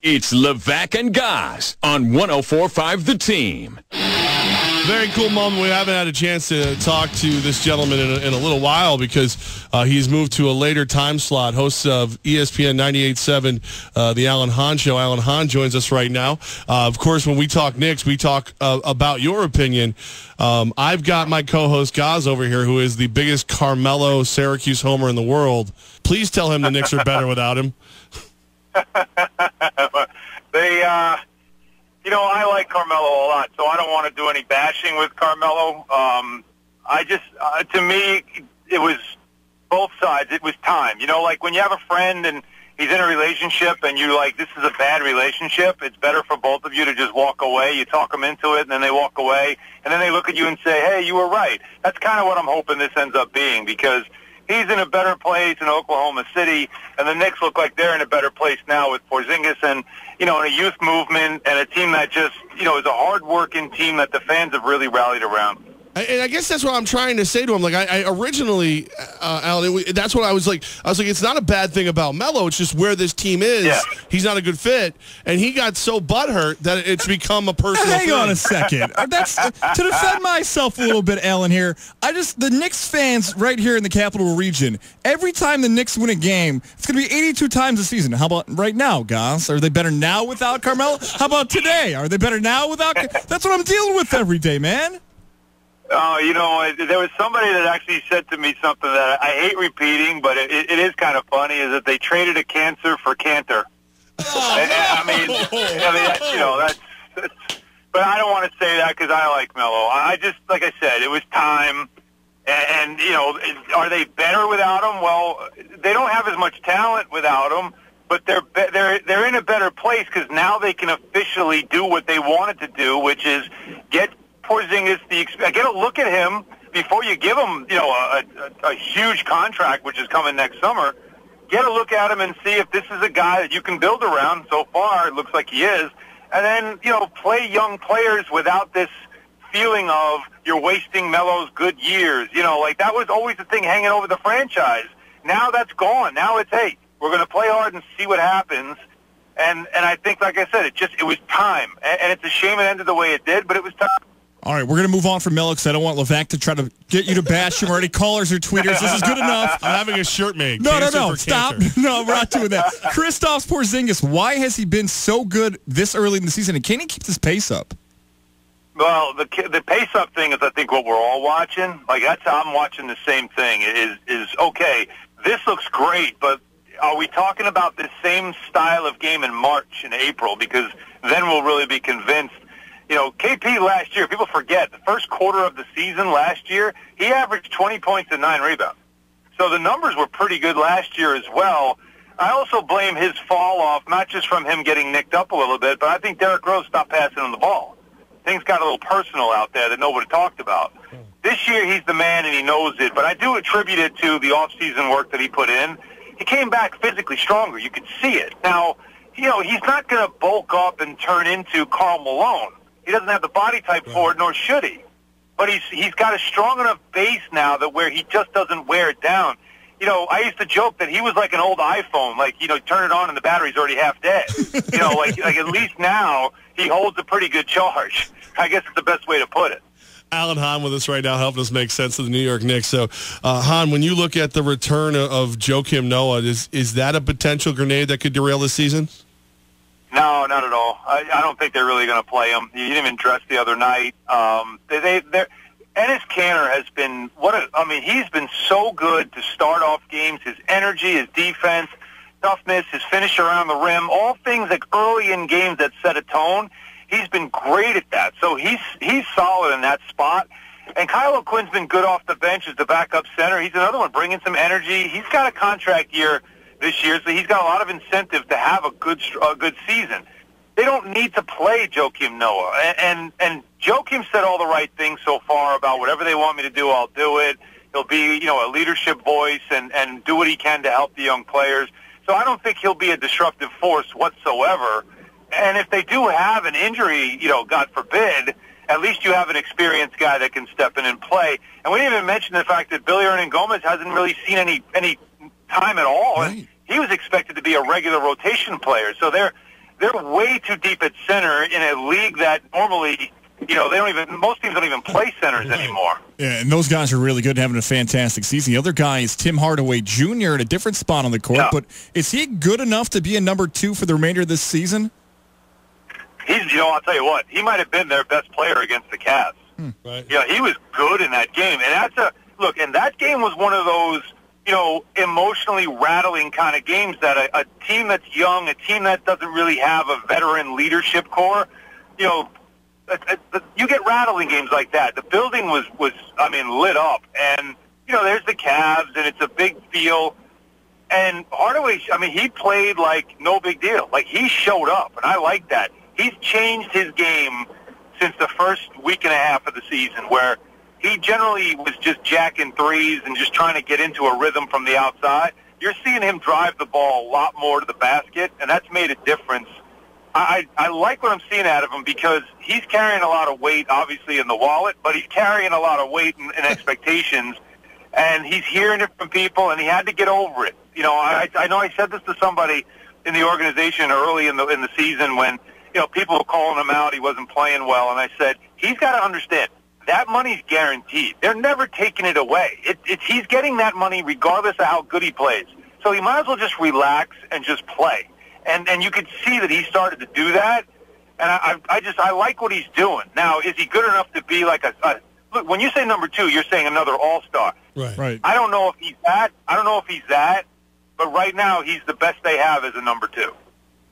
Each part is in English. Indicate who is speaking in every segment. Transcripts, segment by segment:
Speaker 1: It's Levack and Goz on 104.5 The Team.
Speaker 2: Very cool moment. We haven't had a chance to talk to this gentleman in a little while because he's moved to a later time slot. Host of ESPN 98.7, the Alan Hahn Show. Alan Hahn joins us right now. Of course, when we talk Knicks, we talk about your opinion. I've got my co-host Goz over here, who is the biggest Carmelo Syracuse homer in the world. Please tell him the Knicks are better without him.
Speaker 3: I like Carmelo a lot, so I don't want to do any bashing with Carmelo. To me, it was both sides. It was time. Like when you have a friend and he's in a relationship and you're like, this is a bad relationship, it's better for both of you to just walk away. You talk them into it, and then they walk away, and then they look at you and say, hey, you were right. That's kind of what I'm hoping this ends up being, because he's in a better place in Oklahoma City, and the Knicks look like they're in a better place now with Porzingis and, in a youth movement and a team that just, is a hard-working team that the fans have really rallied around.
Speaker 2: And I guess that's what I'm trying to say to him. Like, I originally, Alan, that's what I was like, it's not a bad thing about Melo. It's just where this team is. Yeah. He's not a good fit. And he got so butthurt that it's become a personal
Speaker 4: Hang on a second. That's to defend myself a little bit, Alan, here. The Knicks fans right here in the Capital Region, every time the Knicks win a game, it's going to be 82 times a season. How about right now, Goz? Are they better now without Carmelo? How about today? Are they better now without? That's what I'm dealing with every day, man.
Speaker 3: There was somebody that actually said to me something that I hate repeating, but it is kind of funny, is that they traded a cancer for Cantor. But I don't want to say that because I like Melo. Like I said, it was time. And are they better without him? Well, they don't have as much talent without him, but they're in a better place because now they can officially do what they wanted to do, which is get Porzingis get a look at him before you give him, a huge contract, which is coming next summer. Get a look at him and see if this is a guy that you can build around. So far, it looks like he is. And then, play young players without this feeling of you're wasting Melo's good years. That was always the thing hanging over the franchise. Now that's gone. Now it's, hey, we're going to play hard and see what happens. And I think, like I said, it was time. And it's a shame it ended the way it did, but it was time.
Speaker 4: All right, we're going to move on from Melo because I don't want Levack to try to get you to bash him or any callers or tweeters. This is good enough.
Speaker 2: I'm having a shirt made.
Speaker 4: No, stop. No, we're not doing that. Kristaps Porzingis, why has he been so good this early in the season, and can he keep this pace up?
Speaker 3: Well, the pace-up thing is, I think, what we're all watching. That's how I'm watching the same thing, is okay, this looks great, but are we talking about the same style of game in March and April? Because then we'll really be convinced. KP last year, people forget, the first quarter of the season last year, he averaged 20 points and 9 rebounds. So the numbers were pretty good last year as well. I also blame his fall off, not just from him getting nicked up a little bit, but I think Derrick Rose stopped passing him the ball. Things got a little personal out there that nobody talked about. This year, he's the man and he knows it, but I do attribute it to the off-season work that he put in. He came back physically stronger. You could see it. Now, he's not going to bulk up and turn into Karl Malone. He doesn't have the body type for it, nor should he. But he's got a strong enough base now that where he just doesn't wear it down. I used to joke that he was like an old iPhone. Turn it on and the battery's already half dead. Like at least now he holds a pretty good charge. I guess it's the best way to put it.
Speaker 2: Alan Hahn with us right now, helping us make sense of the New York Knicks. So, Hahn, when you look at the return of Joakim Noah, is that a potential grenade that could derail this season?
Speaker 3: No, not at all. I don't think they're really going to play him. He didn't even dress the other night. Enes Kanter has been he's been so good to start off games. His energy, his defense, toughness, his finish around the rim, all things like early in games that set a tone. He's been great at that. So he's solid in that spot. And Kyle O'Quinn's been good off the bench as the backup center. He's another one bringing some energy. He's got a contract year this year, so he's got a lot of incentive to have a good season. They don't need to play Joakim Noah. And Joakim said all the right things so far about whatever they want me to do, I'll do it. He'll be, a leadership voice and do what he can to help the young players. So I don't think he'll be a disruptive force whatsoever. And if they do have an injury, God forbid, at least you have an experienced guy that can step in and play. And we didn't even mention the fact that Billy Hernangomez hasn't really seen any time at all. Right. And he was expected to be a regular rotation player. So they're way too deep at center in a league that normally, most teams don't even play centers anymore.
Speaker 4: Yeah, and those guys are really good, having a fantastic season. The other guy is Tim Hardaway Jr. at a different spot on the court, but is he good enough to be a number 2 for the remainder of this season?
Speaker 3: I'll tell you what, he might have been their best player against the Cavs.
Speaker 2: Right.
Speaker 3: Yeah, he was good in that game. And and that game was one of those, emotionally rattling kind of games that a team that's young, a team that doesn't really have a veteran leadership core, you get rattled in games like that. The building was lit up. And, there's the Cavs, and it's a big deal. And Hardaway, he played like no big deal. Like, he showed up, and I like that. He's changed his game since the first week and a half of the season, where he generally was just jacking threes and just trying to get into a rhythm from the outside. You're seeing him drive the ball a lot more to the basket, and that's made a difference. I like what I'm seeing out of him because he's carrying a lot of weight, obviously, in the wallet, but he's carrying a lot of weight in expectations, and he's hearing it from people, and he had to get over it. I know I said this to somebody in the organization early in the season when, people were calling him out, he wasn't playing well, and I said, he's got to understand, that money's guaranteed. They're never taking it away. He's getting that money regardless of how good he plays. So he might as well just relax and just play. And you could see that he started to do that, and I like what he's doing. Now, is he good enough to be like look, when you say number 2, you're saying another all-star.
Speaker 2: Right.
Speaker 3: I don't know if he's that. But right now, he's the best they have as a number 2.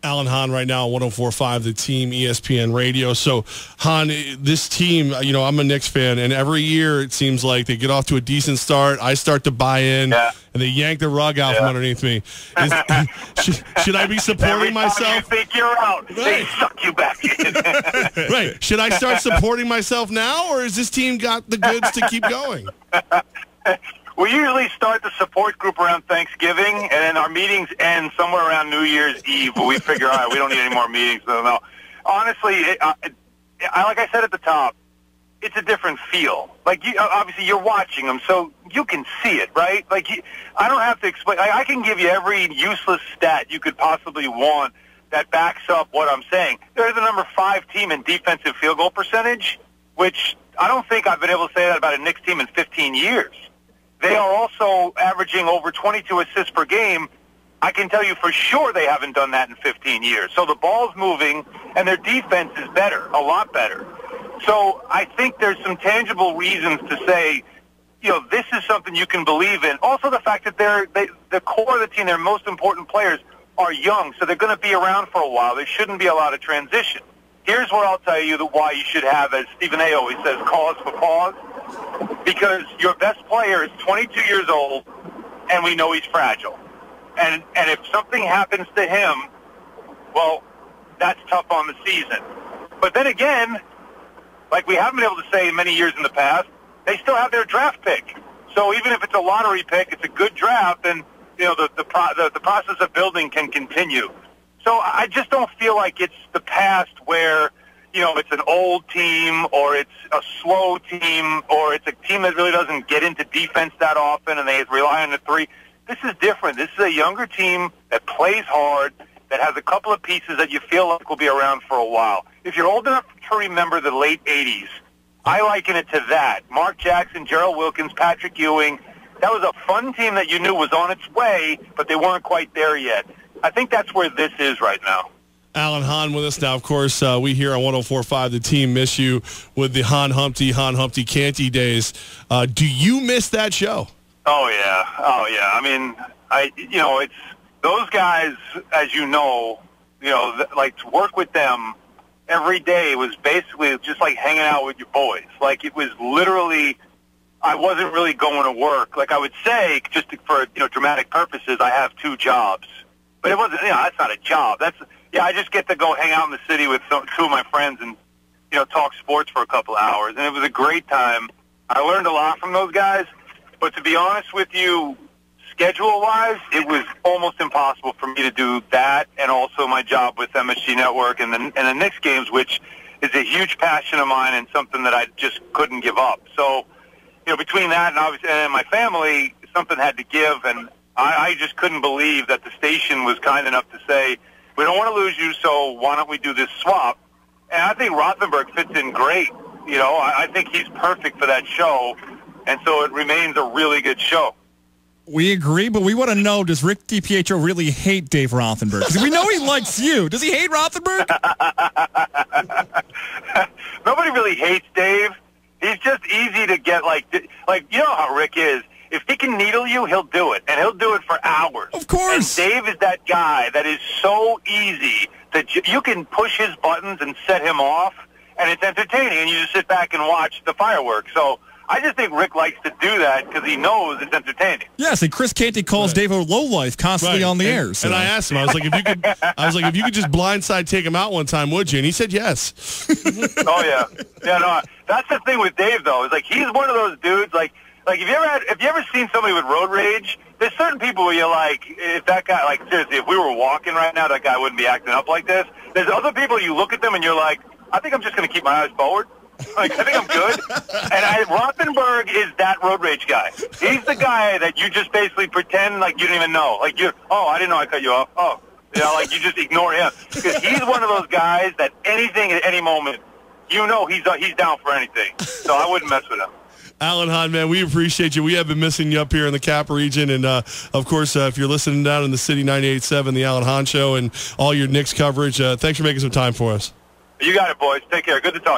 Speaker 2: Alan Hahn right now, 104.5, the team, ESPN Radio. So, Hahn, this team, I'm a Knicks fan, and every year it seems like they get off to a decent start. I start to buy in, and they yank the rug out from underneath me. Should I be supporting myself?
Speaker 3: Every time you think you're out, they suck you back in.
Speaker 2: Right. Should I start supporting myself now, or has this team got the goods to keep going?
Speaker 3: We usually start the support group around Thanksgiving, and then our meetings end somewhere around New Year's Eve, but we figure, all right, we don't need any more meetings. No. Honestly, like I said at the top, it's a different feel. Like, obviously, you're watching them, so you can see it, right? Like, I don't have to explain. I can give you every useless stat you could possibly want that backs up what I'm saying. They're the number 5 team in defensive field goal percentage, which I don't think I've been able to say that about a Knicks team in 15 years. They are also averaging over 22 assists per game. I can tell you for sure they haven't done that in 15 years. So the ball's moving, and their defense is better, a lot better. So I think there's some tangible reasons to say, this is something you can believe in. Also the fact that the core of the team, their most important players, are young, so they're going to be around for a while. There shouldn't be a lot of transition. Here's what I'll tell you why you should have, as Stephen A. always says, cause for pause. Because your best player is 22 years old, and we know he's fragile. And if something happens to him, well, that's tough on the season. But then again, like we haven't been able to say in many years in the past, they still have their draft pick. So even if it's a lottery pick, it's a good draft, and the process of building can continue. So I just don't feel like it's the past where it's an old team, or it's a slow team, or it's a team that really doesn't get into defense that often and they rely on the 3. This is different. This is a younger team that plays hard, that has a couple of pieces that you feel like will be around for a while. If you're old enough to remember the late 80s, I liken it to that. Mark Jackson, Gerald Wilkins, Patrick Ewing. That was a fun team that you knew was on its way, but they weren't quite there yet. I think that's where this is right now.
Speaker 2: Alan Hahn with us now. Of course, we here on 104.5, the team, miss you with the Humpty, Canty days. Do you miss that show?
Speaker 3: Oh, yeah. I mean, it's those guys, as like to work with them every day was basically just like hanging out with your boys. Like, it was literally, I wasn't really going to work. Like I would say, just for, dramatic purposes, I have 2 jobs. But it wasn't, that's not a job. I just get to go hang out in the city with 2 of my friends and, talk sports for a couple hours. And it was a great time. I learned a lot from those guys. But to be honest with you, schedule-wise, it was almost impossible for me to do that and also my job with MSG Network and the Knicks games, which is a huge passion of mine and something that I just couldn't give up. So, between that and obviously and my family, something had to give, and I just couldn't believe that the station was kind enough to say, We don't want to lose you, so why don't we do this swap? And I think Rothenberg fits in great. You know, I think he's perfect for that show, and so it remains a really good show.
Speaker 4: We agree, but we want to know, does Rick DiPietro really hate Dave Rothenberg? Because we know he likes you. Does he hate Rothenberg?
Speaker 3: Nobody really hates Dave. He's just easy to get, like you know how Rick is. If he can needle you, he'll do it, and he'll do it for hours.
Speaker 4: Of course.
Speaker 3: And Dave is that guy that is so easy that you can push his buttons and set him off, and it's entertaining, and you just sit back and watch the fireworks. So I just think Rick likes to do that because he knows it's entertaining.
Speaker 4: Yes, and Chris Canty calls Dave a lowlife constantly on the air. So.
Speaker 2: And I asked him, I was like, if you could just blindside take him out one time, would you? And he said yes.
Speaker 3: Oh yeah, yeah. No, that's the thing with Dave though. Is like he's one of those dudes. Like if you ever seen somebody with road rage, there's certain people where you're like, if that guy, like seriously, if we were walking right now, that guy wouldn't be acting up like this. There's other people you look at them and you're like, I think I'm just going to keep my eyes forward. Like, I think I'm good. And Rothenberg is that road rage guy. He's the guy that you just basically pretend like you didn't even know. Like, I didn't know I cut you off. Oh, you know, like you just ignore him. Because he's one of those guys that anything at any moment, you know he's down for anything. So I wouldn't mess with him.
Speaker 2: Alan Hahn, man, we appreciate you. We have been missing you up here in the Cap region. And, of course, if you're listening down in the city, 98.7, the Alan Hahn Show, and all your Knicks coverage, thanks for making some time for us.
Speaker 3: You got it, boys. Take care. Good to talk.